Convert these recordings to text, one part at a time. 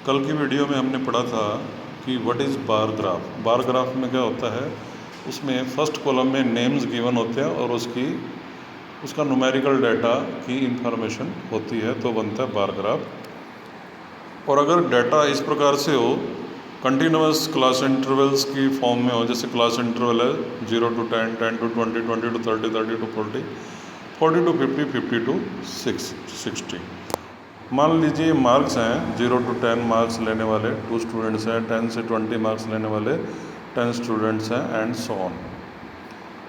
कल की वीडियो में हमने पढ़ा था कि what is bar graph. Bar graph में क्या होता है, उसमें फर्स्ट कॉलम में नेम्स गिवन होते हैं और उसका न्यूमेरिकल डाटा की इंफॉर्मेशन होती है, तो बनता है बार ग्राफ। और अगर डाटा इस प्रकार से हो, कंटिन्यूस क्लास इंटरवल्स की फॉर्म में हो, जैसे क्लास इंटरवल है 0 to 10, 10 to 20, 20 to 30, 30 to 40, 40 to 50, 50 to 60। मान लीजिए मार्क्स हैं 0 to 10 मार्क्स लेने वाले 2 स्टूडेंट्स हैं, 10 से 20 मार्क्स लेने वाले 10 स्टूडेंट्स हैं, एंड सो ऑन।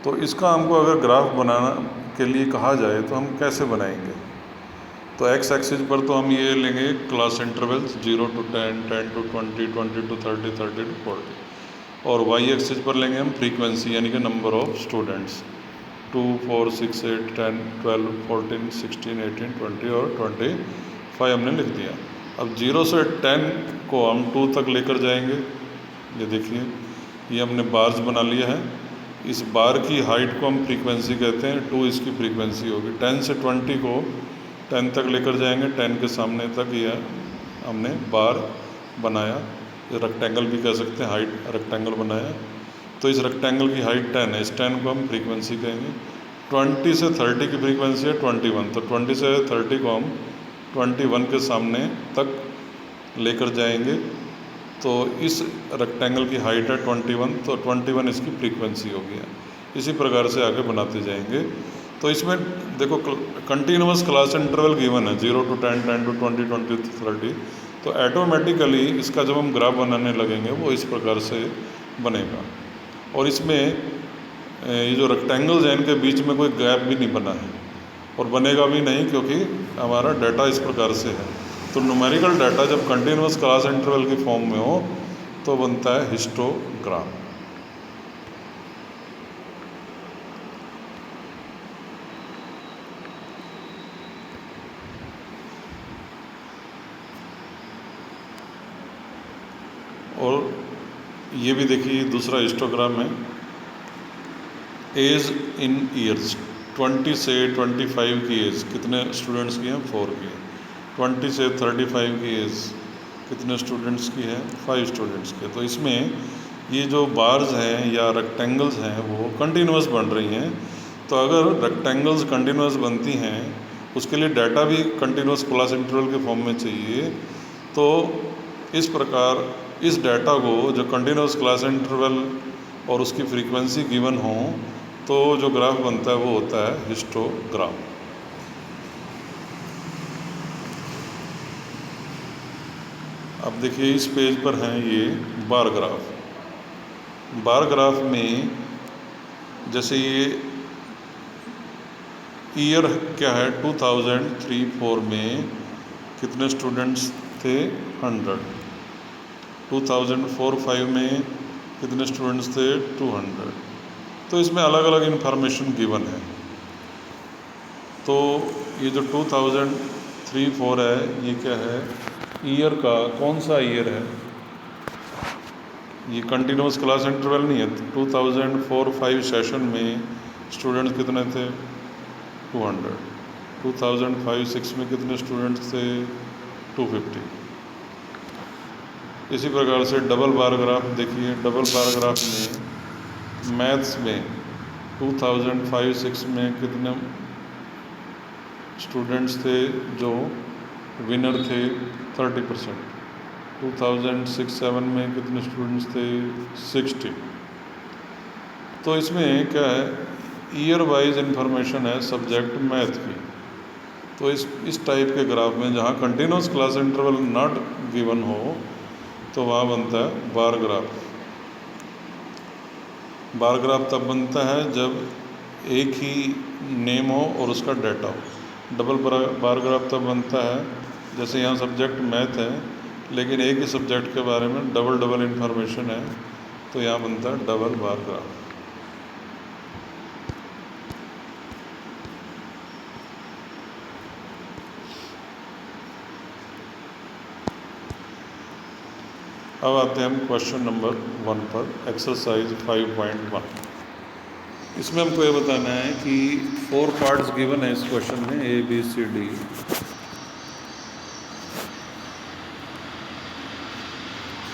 तो इसका हमको अगर ग्राफ बनाना के लिए कहा जाए तो हम कैसे बनाएंगे? तो एक्स एक्सिस पर तो हम ये लेंगे class intervals 0 to 10, 10 to 20, 20 to 30, 30 to 40, और वाई एक्सिस पर लेंगे हम फ्रीक्वेंसी यानी कि नंबर ऑफ स्टूडेंट्स 2, 4, 6, 8, 10, 12, 14, 16, 18, 20 और 25 हमने लिख दिया। अब 0 से 10 को हम 2 तक लेकर जाएंगे। ये देखिए, ये हमने बार्स बना लिया है। इस बार की हाइट को हम फ्रीक्वेंसी कहते हैं, 2 इसकी फ्रीक्वेंसी होगी। 10 से 20 को 10 तक लेकर जाएंगे, 10 के सामने तक यह हमने बार बनाया। ये रेक्टेंगल भी कह सकते हैं, हाइट रेक्टेंगल बनाया। तो इस रेक्टेंगल की हाइट 10 है, इस 10 को हम फ्रीक्वेंसी कहेंगे। 20 से 30 की फ्रीक्वेंसी है 21, तो 20 से 30 को हम 21 के सामने तक लेकर जाएंगे। तो इस रेक्टेंगल की हाइट है 21, तो 21 इसकी फ्रीक्वेंसी होगी। इसी प्रकार से आगे बनाते जाएंगे। तो इसमें देखो कंटिन्यूस क्लास इंटरवल गिवन है 0 to 10, 10 to 20, 20 to 30। तो ऐटोमेटिकली इसका जब हम ग्राफ बनाने लगेंगे वो इस प्रकार से बनेगा। और इसमें ये जो रेक्टेंगल्स हैं इनके बीच में कोई गैप भी नहीं बना है और बनेगा भी नहीं, क्योंकि हमारा डाटा इस प्रकार से है। तो न्यूमेरिकल डाटा जब कंटिन्यूस क्लास इंटरवल की फॉर्म में हो तो बनता है हिस्टोग्राम। और ये भी देखिए दूसरा हिस्टोग्राम है। एज इन ईयर्स, 20 से 25 की एज कितने स्टूडेंट्स की हैं? 4 की। 20 से 35 की एज कितने स्टूडेंट्स की है? 5 स्टूडेंट्स की। तो इसमें ये जो बार्स हैं या रेक्टेंगल्स हैं वो कंटिन्यूस बन रही हैं। तो अगर रेक्टेंगल्स कंटिन्यूस बनती हैं, उसके लिए डाटा भी कंटिन्यूस क्लास इंटरवल के फॉर्म में चाहिए। तो इस प्रकार इस डाटा को जो कंटिन्यूस क्लास इंटरवल और उसकी फ्रीक्वेंसी गिवन हो, तो जो ग्राफ बनता है वो होता है हिस्टोग्राम। अब देखिए इस पेज पर हैं ये बार ग्राफ। बार ग्राफ में जैसे ये ईयर क्या है, 2003-4 में कितने स्टूडेंट्स थे? 100। 2004-5 में कितने स्टूडेंट्स थे? 200। तो इसमें अलग अलग इन्फॉर्मेशन गिवन है। तो ये जो 2003-4 है, ये क्या है? ईयर का कौन सा ईयर है? ये कंटिन्यूस क्लास इंटरवल नहीं है। 2004-5 सेशन में स्टूडेंट्स कितने थे? 200। 2005-6 में कितने स्टूडेंट्स थे? 250। इसी प्रकार से डबल बार ग्राफ देखिए। डबल बार ग्राफ में मैथ्स में 2005-6 में कितने स्टूडेंट्स थे जो विनर थे? 30%। 2006-7 में कितने स्टूडेंट्स थे? 60। तो इसमें क्या है, ईयर वाइज इंफॉर्मेशन है सब्जेक्ट मैथ की। तो इस टाइप के ग्राफ में जहाँ continuous class interval not given हो तो वहाँ बनता है बार ग्राफ। बार ग्राफ तब बनता है जब एक ही नेम हो और उसका डाटा हो। डबल बार ग्राफ तब बनता है जैसे यहाँ सब्जेक्ट मैथ है लेकिन एक ही सब्जेक्ट के बारे में डबल इंफॉर्मेशन है, तो यहाँ बनता है डबल बार ग्राफ। अब आते हैं हम क्वेश्चन नंबर 1 पर, एक्सरसाइज 5.1। इसमें हमको ये बताना है कि 4 पार्ट्स गिवन है इस क्वेश्चन में, A B C D।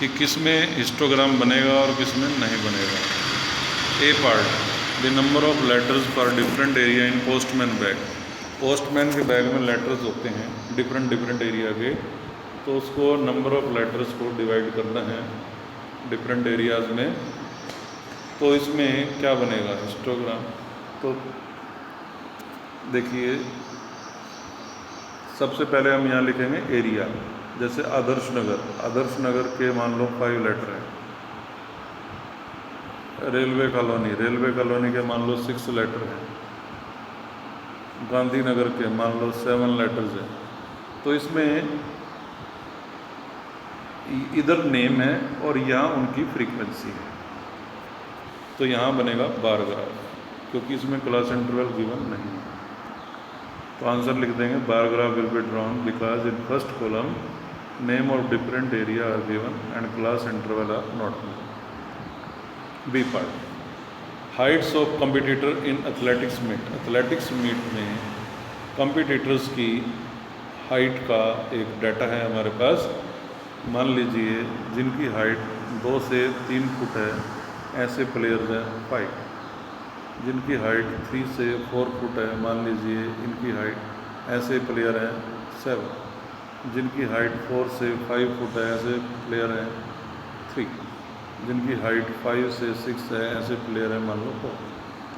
कि किस में हिस्टोग्राम बनेगा और किस में नहीं बनेगा। A part, the number of letters for different area in postman bag. Postman के बैग में लेटर्स होते हैं डिफरेंट एरिया के, तो उसको नंबर ऑफ लेटर्स को डिवाइड करना है डिफरेंट एरियाज़ में। तो इसमें क्या बनेगा हिस्टोग्राम। तो देखिए सबसे पहले हम यहाँ लिखेंगे एरिया। जैसे आदर्श नगर के मान लो 5 लेटर हैं। रेलवे कॉलोनी के मान लो 6 लेटर हैं। गांधीनगर के मान लो 7 लेटर्स हैं। तो इसमें इधर नेम है और यहाँ उनकी फ्रीक्वेंसी है, तो यहाँ बनेगा बार ग्राफ, क्योंकि इसमें क्लास इंटरवल गिवन नहीं है। तो आंसर लिख देंगे bar graph will be drawn because in first column name of different area are given and class interval are not given. B part, heights of competitor in athletics meet में competitors की height का एक data है हमारे पास। मान लीजिए जिनकी height 2 से 3 फुट है ऐसे प्लेयर्स हैं 5। जिनकी हाइट 3 से 4 फुट है, मान लीजिए इनकी हाइट ऐसे प्लेयर हैं 7। जिनकी हाइट 4 से 5 फुट है ऐसे प्लेयर हैं 3। जिनकी हाइट 5 से 6 है ऐसे प्लेयर हैं मान लो 4।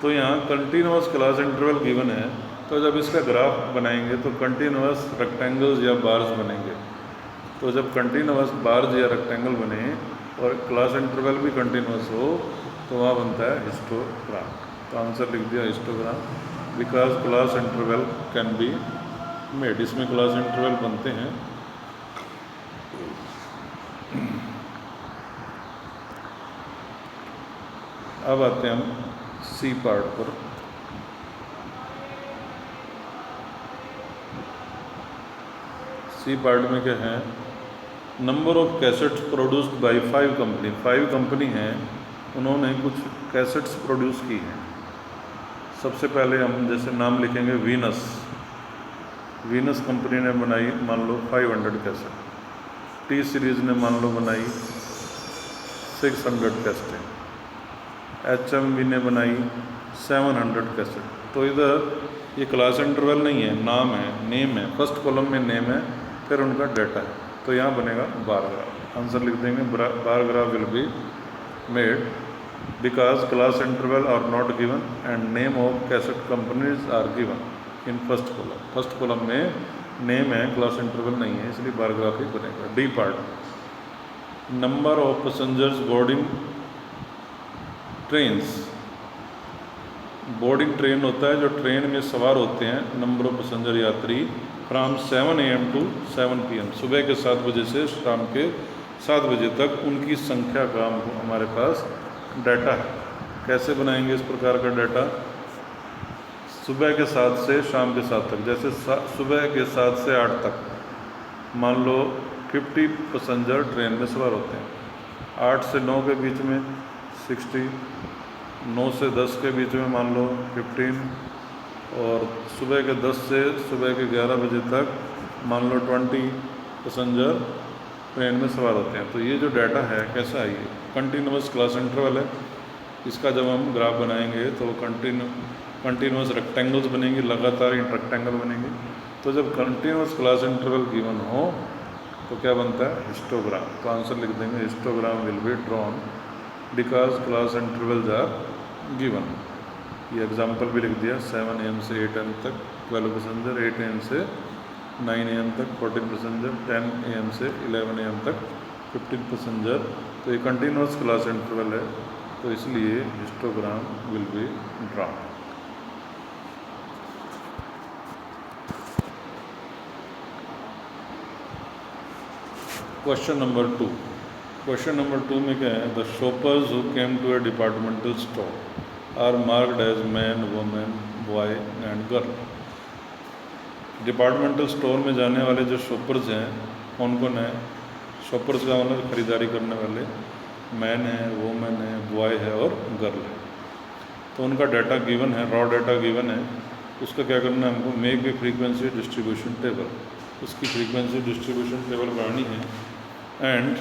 तो यहाँ कंटिन्यूअस क्लास इंटरवल गिवन है, तो जब इसका ग्राफ बनाएंगे तो कंटिन्यूअस रेक्टेंगल्स या बार्स बनेंगे। तो जब कंटिन्यूअस बार्स या रेक्टेंगल बने और क्लास इंटरवल भी कंटिन्यूअस हो तो वहाँ बनता है हिस्टोग्राम। तो आंसर लिख दिया histogram because class interval can be made. इसमें क्लास इंटरवल बनते हैं। अब आते हैं हम सी पार्ट पर। सी पार्ट में क्या है, number of cassettes produced by 5 company. 5 company हैं, उन्होंने कुछ कैसेट्स प्रोड्यूस की हैं। सबसे पहले हम जैसे नाम लिखेंगे वीनस कंपनी ने बनाई मान लो 500 कैसेट। टी सीरीज़ ने मान लो बनाई 600 कैसेटें। HMV ने बनाई 700 कैसेट। तो इधर ये क्लास इंटरवल नहीं है, नाम है, नेम है। फर्स्ट कॉलम में नेम है, फिर उनका डाटा है, तो यहाँ बनेगा बार ग्राफ। आंसर लिख देंगे bar graph will be made because class interval are not given and name of cassette companies are given in first column. First column में नेम है, क्लास इंटरवल नहीं है, इसलिए बार ग्राफ ही बनेगा। D part, number of passengers boarding trains. Boarding train होता है जो ट्रेन में सवार होते हैं, नंबर ऑफ पैसेंजर यात्री फ्राम 7 AM टू 7 PM। सुबह के 7 बजे से शाम के 7 बजे तक उनकी संख्या का हमारे पास डाटा है। कैसे बनाएंगे इस प्रकार का डाटा, सुबह के 7 से शाम के 7 तक। जैसे सुबह के 7 से 8 तक मान लो 50 पैसेंजर ट्रेन में सवार होते हैं। 8 से 9 के बीच में 60, 9 से 10 के बीच में मान लो 15, और सुबह के 10 से सुबह के 11 बजे तक मान लो 20 पैसेंजर ट्रेन में सवार होते हैं। तो ये जो डाटा है कैसा है, ये कंटिन्यूअस क्लास इंटरवल है। इसका जब हम ग्राफ बनाएंगे तो कंटिन्यूअस रेक्टेंगल्स बनेंगे, लगातार रेक्टेंगल बनेंगे। तो जब कंटिन्यूअस क्लास इंटरवल गिवन हो तो क्या बनता है, हिस्टोग्राम। तो आंसर लिख देंगे histogram will be drawn because class intervals are given. ये एग्जाम्पल भी लिख दिया। 7 AM से 8 AM तक 12 पैसेंजर, 8 AM से 9 AM तक 14 पैसेंजर, 10 AM से 11 AM तक 15 पैसेंजर। तो ये कंटिन्यूअस क्लास इंटरवल है, तो इसलिए histogram will be drawn. Question number 2। Question number 2 में क्या है, the shoppers who came to a departmental store are marked as man, women, boy and girl. Departmental store में जाने वाले जो शॉपर्स हैं कौन कौन है। शॉपर्स का मतलब ख़रीदारी करने वाले मैन है, वुमेन है, बॉय है और गर्ल है। तो उनका डाटा गिवन है, रॉ डाटा गिवन है। उसका क्या करना है हमको, make a frequency distribution table. उसकी फ्रीक्वेंसी डिस्ट्रीब्यूशन टेबल बनानी है। And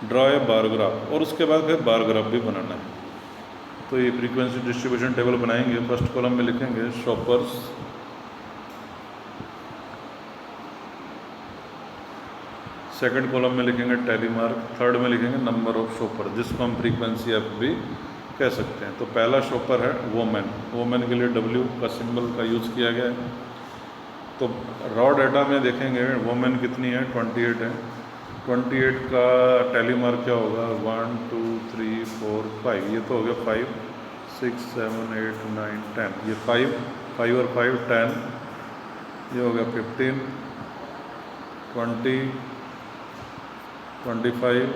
draw a bar graph, और उसके बाद फिर बार ग्राफ भी बनाना है। तो ये फ्रीक्वेंसी डिस्ट्रीब्यूशन टेबल बनाएंगे। फर्स्ट कॉलम में लिखेंगे शॉपर्स, सेकंड कॉलम में लिखेंगे टैली मार्क, थर्ड में लिखेंगे नंबर ऑफ शॉपर, जिसको हम फ्रीक्वेंसी एफ भी कह सकते हैं। तो पहला शॉपर है वोमेन, वोमेन के लिए W का सिंबल का यूज़ किया गया है। तो रॉ डाटा में देखेंगे वोमेन कितनी है, 28 है। 28 का टैली मार्क क्या होगा, 1 2 3 4 5, ये तो हो गया 5 6 7 8 9 10, ये 5 और 5 10, ये हो गया 15 20 25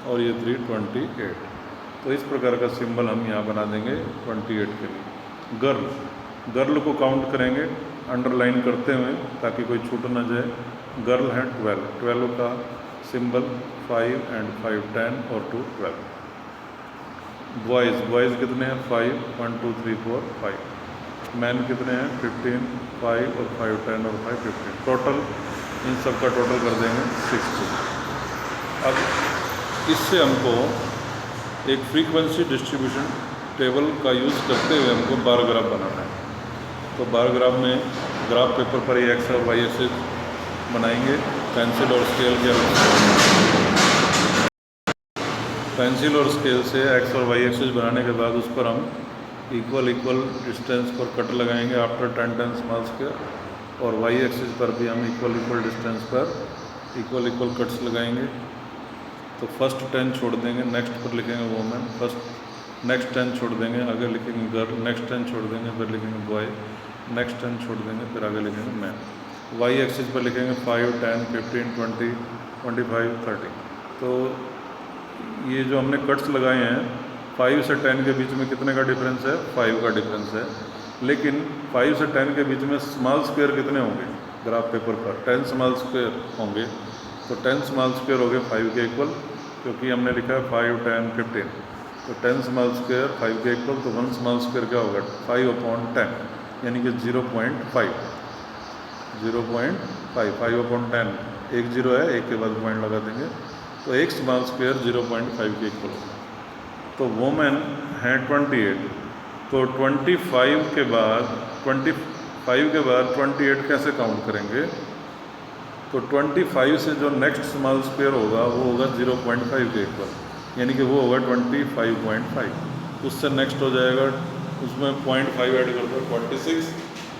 और ये 3 28। तो इस प्रकार का सिंबल हम यहाँ बना देंगे 28 के लिए। गर्ल, गर्ल को काउंट करेंगे अंडरलाइन करते हुए ताकि कोई छूट ना जाए। गर्ल है 12, 12 का सिंबल 5 एंड 5 10 और 2 12। बॉयज़, बॉयज़ कितने हैं, 5 1 2 3 4 5। मैन कितने हैं, 15 5 और 5 10 और 5 15। टोटल इन सब का टोटल कर देंगे 60। अब इससे हमको एक फ्रीक्वेंसी डिस्ट्रीब्यूशन टेबल का यूज़ करते हुए हमको बार ग्राफ बनाना है। तो बार ग्राफ में ग्राफ पेपर पर ये एक्स और वाई एक्सिस बनाएंगे पेंसिल और स्केल के, पेंसिल और स्केल से एक्स और वाई एक्सिस बनाने के बाद उस पर हम इक्वल डिस्टेंस पर कट लगाएंगे आफ्टर 10 10 स्मॉल स्क्वायर, और वाई एक्सिस पर भी हम इक्वल डिस्टेंस पर इक्वल कट्स लगाएंगे। तो फर्स्ट 10 छोड़ देंगे, नेक्स्ट पर लिखेंगे वोमेन, फर्स्ट नेक्स्ट 10 छोड़ देंगे, आगे लिखेंगे गर्ल, नेक्स्ट 10 छोड़ देंगे, फिर लिखेंगे बॉय, नेक्स्ट 10 छोड़ देंगे, फिर आगे लिखेंगे मैन। वाई एक्सिस पर लिखेंगे 5 10 15 20 25 30। तो ये जो हमने कट्स लगाए हैं 5 से 10 के बीच में कितने का डिफरेंस है, 5 का डिफरेंस है। लेकिन 5 से 10 के बीच में स्मॉल स्क्वायर कितने होंगे, ग्राफ पेपर पर 10 स्मॉल स्क्वायर होंगे। तो 10 स्मॉल स्क्वायर हो गए 5 के इक्वल, क्योंकि हमने लिखा है 5 10 15। तो 10 स्मॉल स्क्वायर 5 के इक्वल, तो 1 स्मॉल स्क्वायर क्या होगा, 5/10, यानी कि 0.5 5/10, एक जीरो है, एक के बाद पॉइंट लगा देंगे। तो एक स्मॉल स्क्वायर 0.5 के इक्वल होगा। तो वोमेन है 28, तो 25 के बाद 28 कैसे काउंट करेंगे, तो 25 से जो नेक्स्ट स्मॉल स्क्वायर होगा वो होगा 0.5 के इक्वल, यानी कि वो होगा 25.5। उससे नेक्स्ट हो जाएगा, उसमें 0.5 ऐड कर दो 26,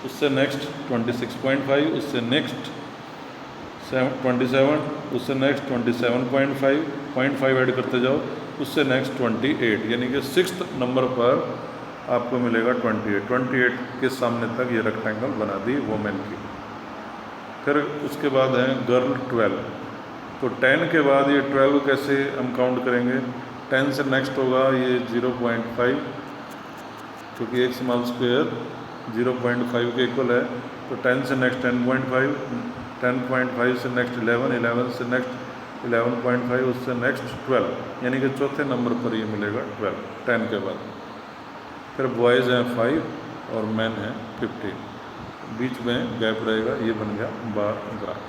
उससे नेक्स्ट 26.5, उससे नेक्स्ट 27, उससे नेक्स्ट 27.5, 0.5 ऐड करते जाओ, उससे नेक्स्ट 28, यानी कि 6th नंबर पर आपको मिलेगा 28 के सामने तक ये रेक्टेंगल बना दी वोमेन की। फिर उसके बाद है गर्ल 12। तो 10 के बाद ये 12 कैसे हम काउंट करेंगे, 10 से नेक्स्ट होगा ये 0.5, क्योंकि एक स्मॉल स्क्वायर 0.5 के इक्वल है। तो 10 से नेक्स्ट 10.5, 10.5 से नेक्स्ट 11, 11 से नेक्स्ट 11.5, उससे नेक्स्ट 12, यानी कि चौथे नंबर पर ये मिलेगा 12 10 के बाद। फिर बॉयज़ हैं 5 और मैन हैं 15, बीच में गैप रहेगा, ये बन गया बार ग्राफ।